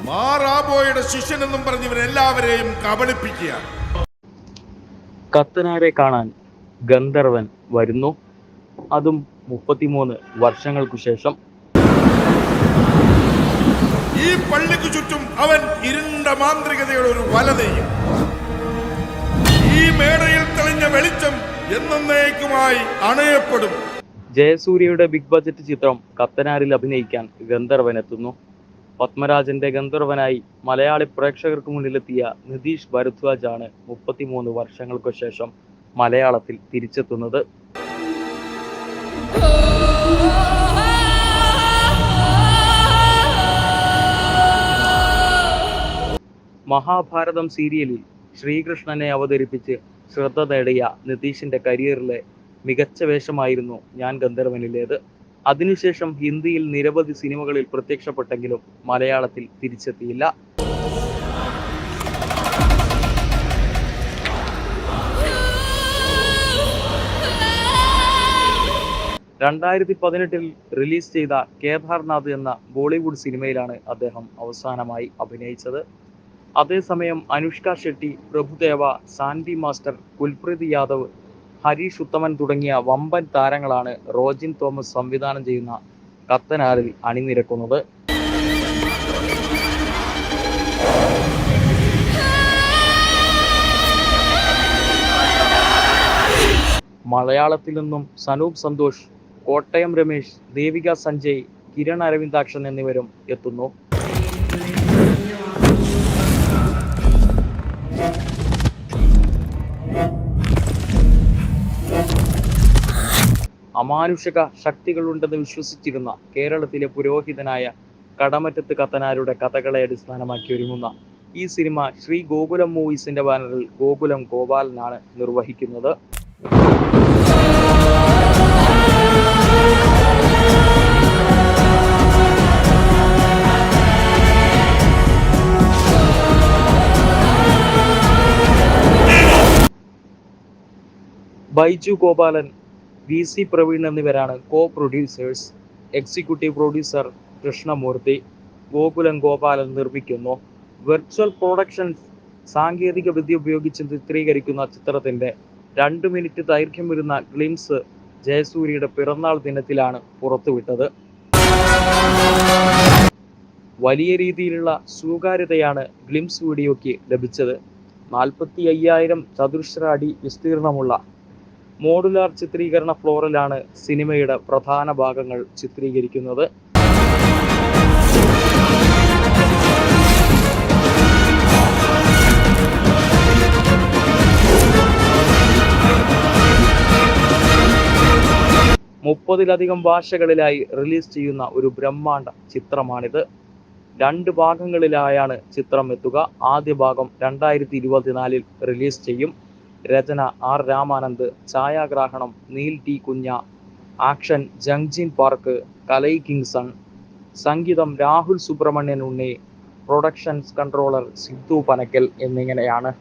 മാറാബോയുടെ ശിഷ്യനെന്നും പറഞ്ഞ് ഇവരെല്ലാവരെയും കബളിപ്പിക്കുക. കത്തനാരെ കാണാൻ ഗന്ധർവൻ വരുന്നു, അതും 33 വർഷങ്ങൾക്കു ശേഷം. ഈ പള്ളിക്കു ചുറ്റും അവൻ ഇരുണ്ട മാന്ത്രികതയുടെ ഒരു വല നെയ്യും. ഈ മേടയിൽ തെളിഞ്ഞ വെളിച്ചം എന്നേക്കുമായി അണയപ്പെടും. ജയസൂര്യയുടെ ബിഗ് ബജറ്റ് ചിത്രം കത്തനാരിൽ അഭിനയിക്കാൻ ഗന്ധർവൻ എത്തുന്നു. പത്മരാജന്റെ ഗന്ധർവനായി മലയാളി പ്രേക്ഷകർക്ക് മുന്നിലെത്തിയ നിതീഷ് ഭരദ്വാജ് ആണ് 33 വർഷങ്ങൾക്കു ശേഷം മലയാളത്തിൽ തിരിച്ചെത്തുന്നത്. മഹാഭാരതം സീരിയലിൽ ശ്രീകൃഷ്ണനെ അവതരിപ്പിച്ച് ശ്രദ്ധ നേടിയ നിതീഷിന്റെ കരിയറിലെ മികച്ച വേഷമായിരുന്നു ഞാൻ ഗന്ധർവനിലേത്. അതിനുശേഷം ഹിന്ദിയിൽ നിരവധി സിനിമകളിൽ പ്രത്യക്ഷപ്പെട്ടെങ്കിലും മലയാളത്തിൽ തിരിച്ചെത്തിയില്ല. 2018 റിലീസ് ചെയ്ത കേദാർനാഥ് എന്ന ബോളിവുഡ് സിനിമയിലാണ് അദ്ദേഹം അവസാനമായി അഭിനയിച്ചത്. അതേസമയം അനുഷ്ക ഷെട്ടി, പ്രഭുദേവ, സാൻഡി മാസ്റ്റർ, കുൽപ്രീത് യാദവ്, ഹരീഷ് ഉത്തമൻ തുടങ്ങിയ വമ്പൻ താരങ്ങളാണ് റോജിൻ തോമസ് സംവിധാനം ചെയ്യുന്ന കത്തനാരിൽ അണിനിരക്കുന്നത്. മലയാളത്തിൽ നിന്നും സനൂപ് സന്തോഷ്, കോട്ടയം രമേശ്, ദേവിക സഞ്ജയ്, കിരൺ അരവിന്ദാക്ഷൻ എന്നിവരും എത്തുന്നു. അമാനുഷിക ശക്തികളുണ്ടെന്ന് വിശ്വസിച്ചിരുന്ന കേരളത്തിലെ പുരോഹിതനായ കടമറ്റത്ത് കത്തനാരുടെ കഥകളെ അടിസ്ഥാനമാക്കി ഒരുങ്ങുന്ന ഈ സിനിമ ശ്രീ ഗോകുലം മൂവീസിന്റെ ബാനറിൽ ഗോകുലം ഗോപാലനാണ് നിർവഹിക്കുന്നത്. ബൈജു ഗോപാലൻ, VC പ്രവീൺ എന്നിവരാണ് coproducers. Executive producer Krishnamurthy. Gokulam Gopalan നിർമ്മിക്കുന്നു. വെർച്വൽ പ്രൊഡക്ഷൻസ് സാങ്കേതിക വിദ്യ ഉപയോഗിച്ച് ചിത്രീകരിക്കുന്ന ചിത്രത്തിന്റെ 2 മിനിറ്റ് ദൈർഘ്യം വരുന്ന ഗ്ലിംസ് ജയസൂര്യയുടെ പിറന്നാൾ ദിനത്തിലാണ് പുറത്തുവിട്ടത്. വലിയ രീതിയിലുള്ള സ്വീകാര്യതയാണ് ഗ്ലിംസ് വീഡിയോയ്ക്ക് ലഭിച്ചത്. 45,000 ചതുരശ്ര അടി വിസ്തീർണമുള്ള മോഡുലാർ ചിത്രീകരണ ഫ്ലോറിലാണ് സിനിമയുടെ പ്രധാന ഭാഗങ്ങൾ ചിത്രീകരിക്കുന്നത്. മുപ്പതിലധികം ഭാഷകളിലായി റിലീസ് ചെയ്യുന്ന ഒരു ബ്രഹ്മാണ്ഡ ചിത്രമാണിത്. 2 ഭാഗങ്ങളിലായാണ് ചിത്രം എത്തുക. ആദ്യ ഭാഗം 2024 റിലീസ് ചെയ്യും. രചന R. രാമാനന്ദ്, ഛായാഗ്രാഹണം നീൽ ടി കുഞ്ഞ, ആക്ഷൻ ജംഗ്ജിൻ പാർക്ക്, കലൈ കിങ്സൺ, സംഗീതം രാഹുൽ സുബ്രഹ്മണ്യൻ ഉണ്ണി, പ്രൊഡക്ഷൻസ് കൺട്രോളർ സിദ്ധു പനക്കൽ എന്നിങ്ങനെയാണ്.